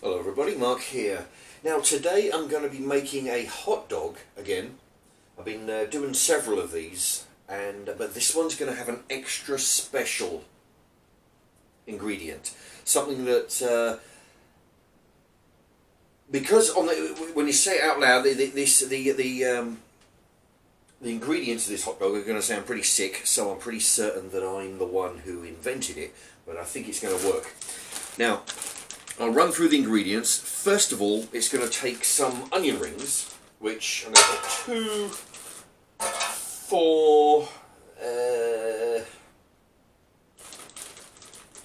Hello everybody, Mark here. Now today I'm going to be making a hot dog again. I've been doing several of these, but this one's going to have an extra special ingredient. Something that, because when you say it out loud, the ingredients of this hot dog are going to sound pretty sick, so I'm pretty certain that I'm the one who invented it, but I think it's going to work. Now, I'll run through the ingredients. First of all, it's going to take some onion rings, which I'm going to put 2, 4,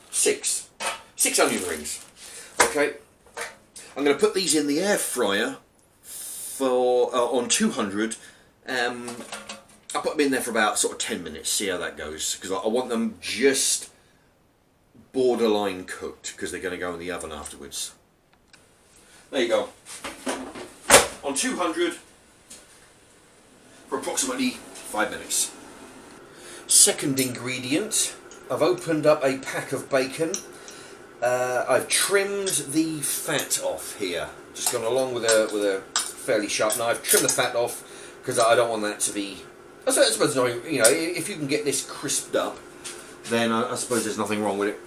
6 onion rings. Okay, I'm going to put these in the air fryer for on 200. I'll put them in there for about sort of 10 minutes, see how that goes, because I want them just borderline cooked, because they're going to go in the oven afterwards. There you go. On 200 for approximately 5 minutes. Second ingredient, I've opened up a pack of bacon. I've trimmed the fat off here. Just gone along with a fairly sharp knife. Trimmed the fat off because I don't want that to be. I suppose you know, if you can get this crisped up, then I suppose there's nothing wrong with it.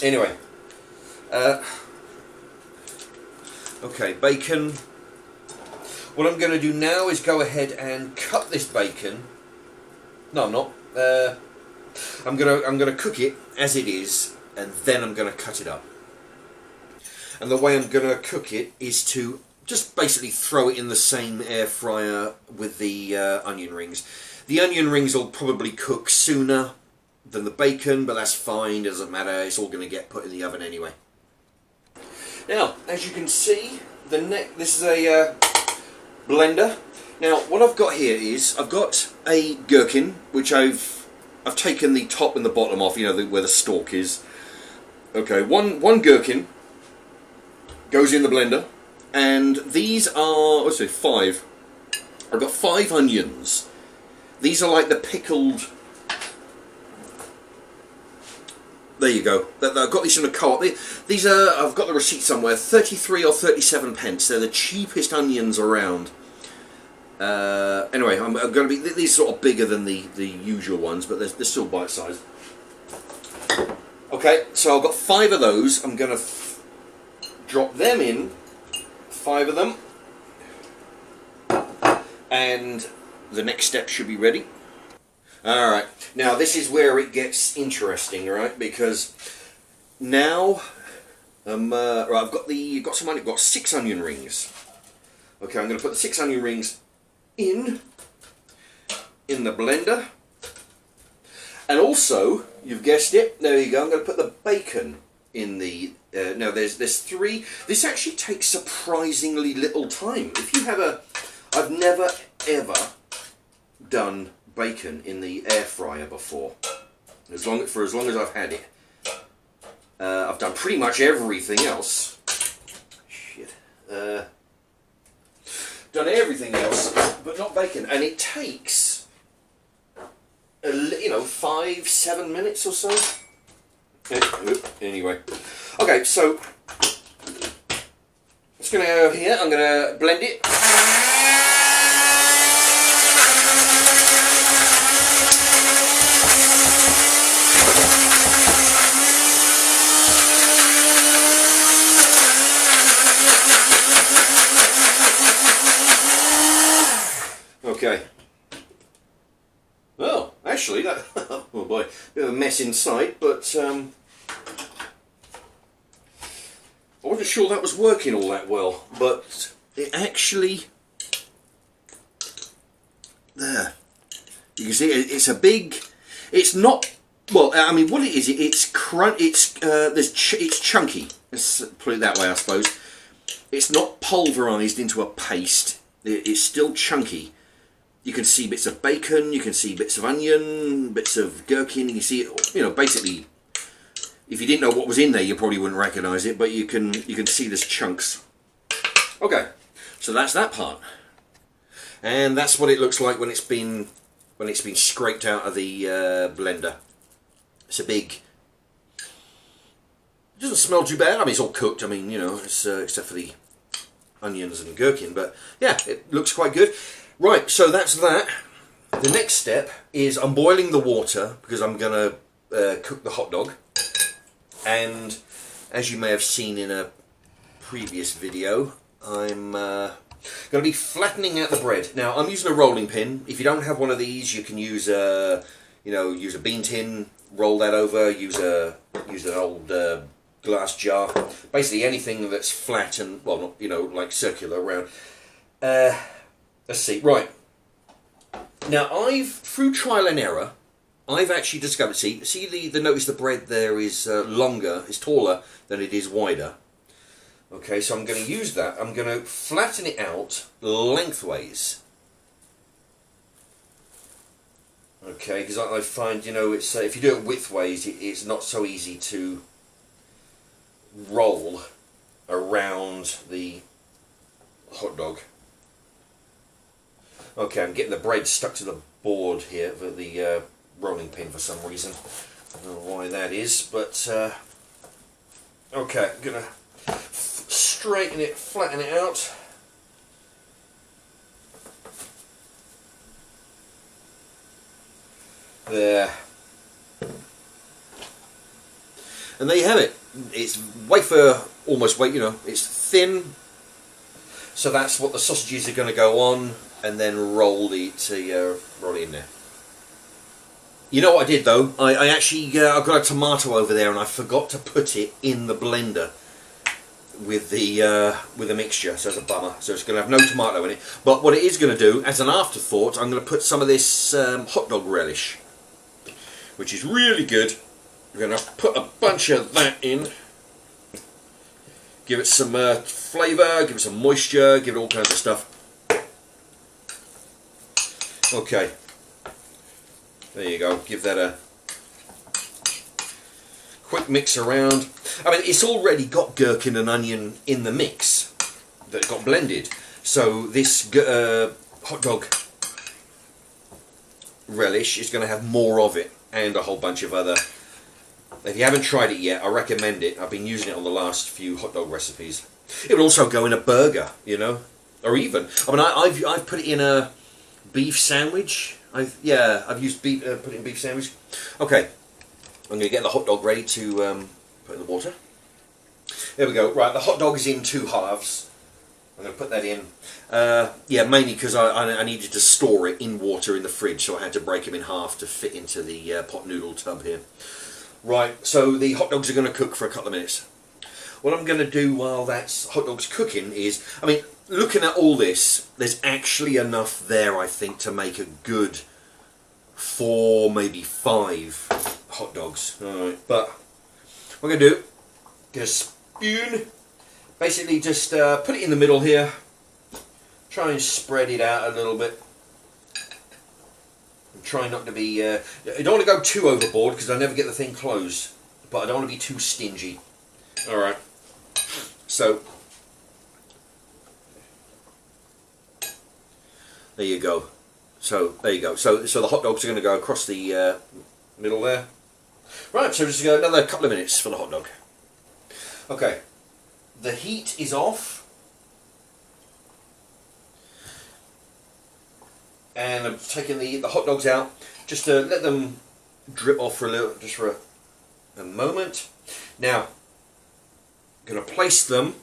Anyway, okay, bacon. What I'm going to do now is go ahead and cut this bacon. No, I'm not. I'm gonna cook it as it is, and then I'm going to cut it up. And the way I'm going to cook it is to just basically throw it in the same air fryer with the onion rings. The onion rings will probably cook sooner than the bacon, but that's fine, doesn't matter, it's all going to get put in the oven anyway. Now, as you can see, this is a blender. Now, what I've got here is, I've got a gherkin, which I've taken the top and the bottom off, you know, where the stalk is. Okay, one gherkin goes in the blender, and these are, let's say 5. I've got 5 onions. These are like the pickled. There you go. I've got these from the co-op. These are, I've got the receipt somewhere, 33 or 37 pence. They're the cheapest onions around. Anyway, I'm going to be, these are sort of bigger than the usual ones, but they're still bite-sized. Okay, so I've got 5 of those. I'm going to drop them in, 5 of them, and the next step should be ready. Alright, now this is where it gets interesting, right? Because now, right, I've got some onion, got 6 onion rings. Okay, I'm going to put the 6 onion rings in the blender. And also, you've guessed it, there you go, I'm going to put the bacon in the, now there's 3, this actually takes surprisingly little time. If you have I've never ever done bacon in the air fryer before, for as long as I've had it. I've done pretty much everything else. Shit. Done everything else, but not bacon, and it takes, 5-7 minutes or so. Anyway, okay, so it's going to go here. I'm going to blend it. Okay. Well, actually, that oh boy, bit of a mess inside, but I wasn't sure that was working all that well. But it actually, there, you can see it's a big. It's not. Well, I mean, what it is, it's it's chunky. Let's put it that way, I suppose. It's not pulverised into a paste. It's still chunky. You can see bits of bacon, you can see bits of onion, bits of gherkin, you can see it, basically, if you didn't know what was in there, you probably wouldn't recognise it, but you can see there's chunks. Okay, so that's that part. And that's what it looks like when it's been scraped out of the blender. It's a big It doesn't smell too bad. I mean, it's all cooked. I mean, you know, it's, except for the onions and gherkin. But yeah, it looks quite good. Right, so that's that. The next step is I'm boiling the water because I'm going to cook the hot dog. And as you may have seen in a previous video, I'm going to be flattening out the bread. Now, I'm using a rolling pin. If you don't have one of these, you can use a, use a bean tin, roll that over, use an old glass jar. Basically anything that's flat and, well, not, like circular around. Let's see, right. Now, through trial and error, I've actually discovered, see the notice the bread there is longer, is taller than it is wider. Okay, so I'm going to use that. I'm going to flatten it out lengthways. Okay, because I find, it's if you do it widthways, it's not so easy to roll around the hot dog. Okay, I'm getting the bread stuck to the board here for the rolling pin for some reason. I don't know why that is, but okay, I'm going to straighten it, flatten it out. There. And there you have it. It's wafer, almost it's thin. So that's what the sausages are going to go on, and then roll it in there. You know what I did though? I actually I've got a tomato over there, and I forgot to put it in the blender with the mixture. So it's a bummer. So it's going to have no tomato in it. But what it is going to do, as an afterthought, I'm going to put some of this hot dog relish, which is really good. We're going to put a bunch of that in. Give it some flavour, give it some moisture, give it all kinds of stuff. Okay. There you go. Give that a quick mix around. I mean, it's already got gherkin and onion in the mix that got blended. So this hot dog relish is going to have more of it, and a whole bunch of other. If you haven't tried it yet, I recommend it. I've been using it on the last few hot dog recipes. It would also go in a burger, or even. I mean, I've put it in a beef sandwich. I've used beef, put it in beef sandwich. Okay, I'm going to get the hot dog ready to put in the water. There we go. Right, the hot dog is in 2 halves. I'm going to put that in. Mainly because I needed to store it in water in the fridge, so I had to break them in half to fit into the pot noodle tub here. Right, so the hot dogs are going to cook for a couple of minutes. What I'm going to do while that hot dog's cooking is, I mean, looking at all this, there's actually enough there, I think, to make a good 4, maybe 5 hot dogs. Alright, but what I'm going to do, get a spoon, basically just put it in the middle here, try and spread it out a little bit. Try not to be, I don't want to go too overboard because I never get the thing closed, but I don't want to be too stingy. Alright, so there you go. So there you go. So the hot dogs are going to go across the middle there. Right, so just another couple of minutes for the hot dog. Okay, the heat is off. And I'm taking the hot dogs out just to let them drip off for a little, just for a moment. Now, I'm going to place them,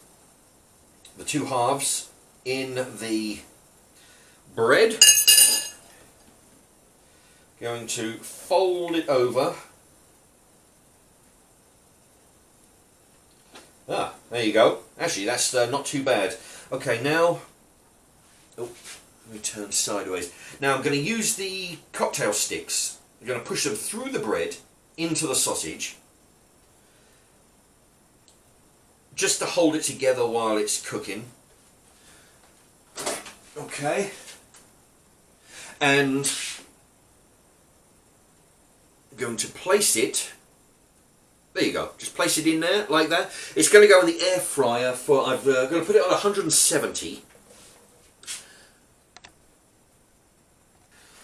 the 2 halves, in the bread. Going to fold it over. Ah, there you go. Actually, that's not too bad. Okay, now. Oh. Let me turn sideways. Now I'm going to use the cocktail sticks. I'm going to push them through the bread into the sausage, just to hold it together while it's cooking. Okay. And I'm going to place it. There you go. Just place it in there like that. It's going to go in the air fryer for. I'm going to put it on 170.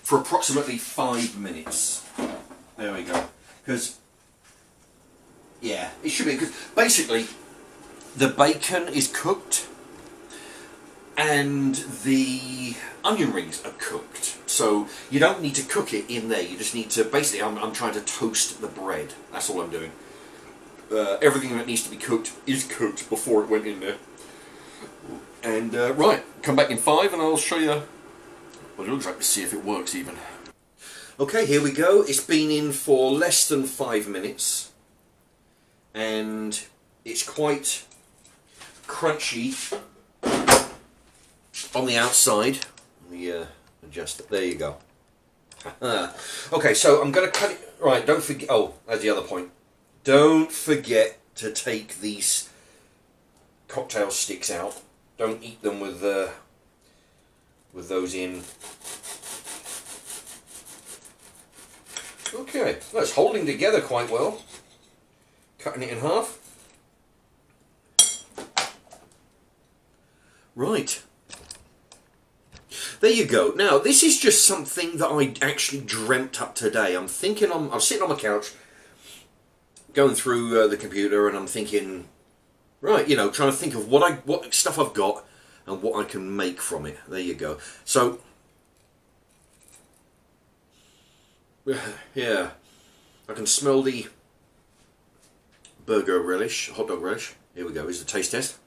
For approximately 5 minutes. There we go. Because Yeah, it should be, because basically the bacon is cooked and the onion rings are cooked. So you don't need to cook it in there, you just need to, basically I'm trying to toast the bread. That's all I'm doing. Everything that needs to be cooked is cooked before it went in there. And right, come back in 5 and I'll show you what it looks like to see if it works even. Okay, here we go. It's been in for less than 5 minutes. And it's quite crunchy on the outside. Let me adjust it. There you go. Okay, so I'm going to cut it. Right, don't forget. Oh, that's the other point. Don't forget to take these cocktail sticks out. Don't eat them with those in. Okay, well, it's holding together quite well. Cutting it in half. Right. There you go. Now, this is just something that I actually dreamt up today. I'm sitting on my couch, going through the computer, and I'm thinking, right, you know, trying to think of what stuff I've got and what I can make from it. There you go. So, yeah, I can smell the burger relish, hot dog relish. Here we go. Here's the taste test.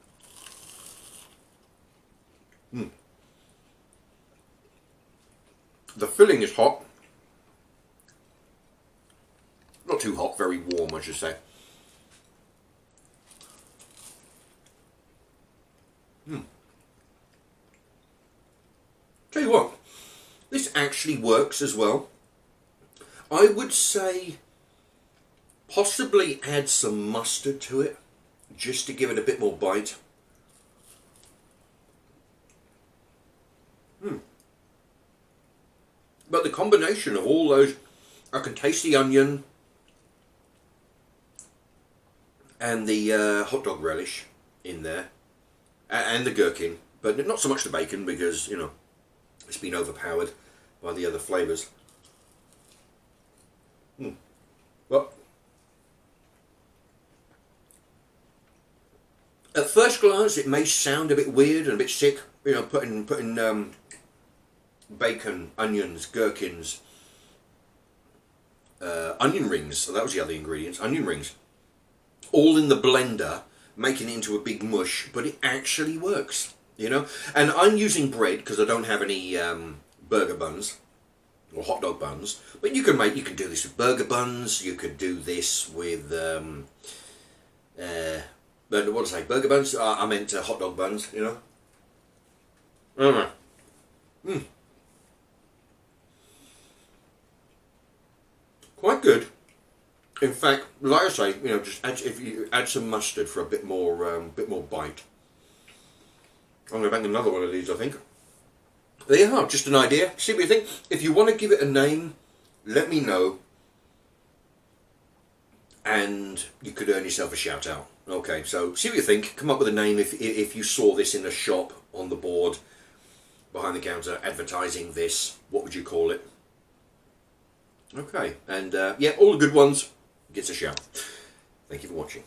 The filling is hot. Not too hot, very warm, I should say. Tell you what, this actually works as well. I would say possibly add some mustard to it, just to give it a bit more bite. But the combination of all those, I can taste the onion and the hot dog relish in there, and the gherkin, but not so much the bacon because, you know, it's been overpowered by the other flavours. Well, at first glance it may sound a bit weird and a bit sick, you know, putting bacon, onions, gherkins, onion rings, so that was the other ingredients, onion rings, all in the blender, making it into a big mush, but it actually works, you know. And I'm using bread because I don't have any burger buns or hot dog buns, but you can do this with burger buns, you could do this with what did I say, burger buns? I meant hot dog buns, you know. Quite good. In fact, like I say, you know, just if you add some mustard for a bit more bite. I'm going to make another one of these, I think. There you are, just an idea. See what you think. If you want to give it a name, let me know, and you could earn yourself a shout out. Okay, so see what you think. Come up with a name if you saw this in a shop on the board behind the counter advertising this. What would you call it? Okay, and yeah, all the good ones gets a shout. Thank you for watching.